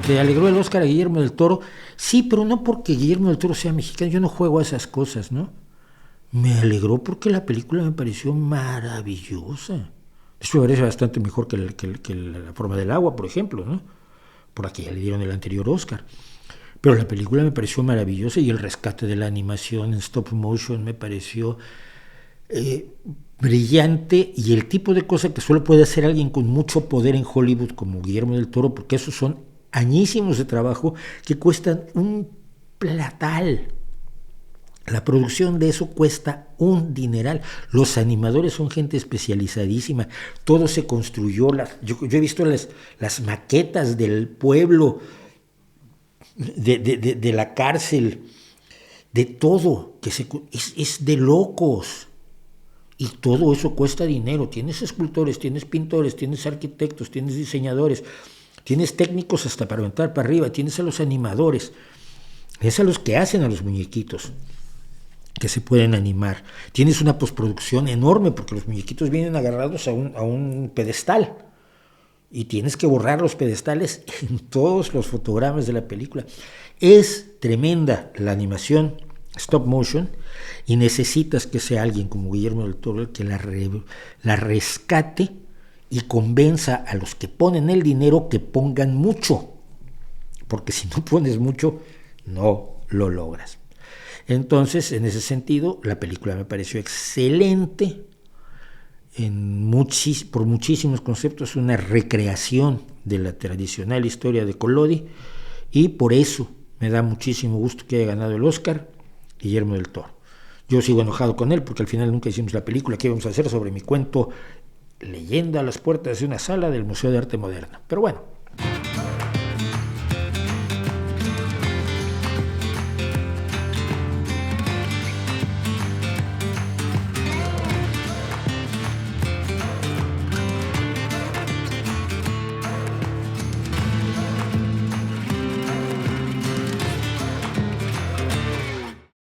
Le alegró el Oscar a Guillermo del Toro. Sí, pero no porque Guillermo del Toro sea mexicano. Yo no juego a esas cosas, ¿no? Me alegró porque la película me pareció maravillosa. Eso me parece bastante mejor que La forma del agua, por ejemplo, ¿no? Por la que ya le dieron el anterior Oscar. Pero la película me pareció maravillosa y el rescate de la animación en stop motion me pareció brillante, y el tipo de cosa que solo puede hacer alguien con mucho poder en Hollywood como Guillermo del Toro, porque esos son añísimos de trabajo que cuestan un platal. La producción de eso cuesta un dineral. Los animadores son gente especializadísima. Todo se construyó. Yo he visto las maquetas del pueblo, de la cárcel, de todo, es de locos. Y todo eso cuesta dinero. Tienes escultores, tienes pintores, tienes arquitectos, tienes diseñadores, tienes técnicos hasta para aventar para arriba, tienes a los animadores, es a los que hacen a los muñequitos que se pueden animar. Tienes una postproducción enorme porque los muñequitos vienen agarrados a un pedestal y tienes que borrar los pedestales en todos los fotogramas de la película. Es tremenda la animación stop motion y necesitas que sea alguien como Guillermo del Toro el que la rescate y convenza a los que ponen el dinero que pongan mucho, porque si no pones mucho no lo logras. Entonces, en ese sentido, la película me pareció excelente por muchísimos conceptos. Es una recreación de la tradicional historia de Collodi y por eso me da muchísimo gusto que haya ganado el Oscar Guillermo del Toro. Yo sigo enojado con él porque al final nunca hicimos la película que íbamos a hacer sobre mi cuento Leyenda a las puertas de una sala del Museo de Arte Moderna. Pero bueno,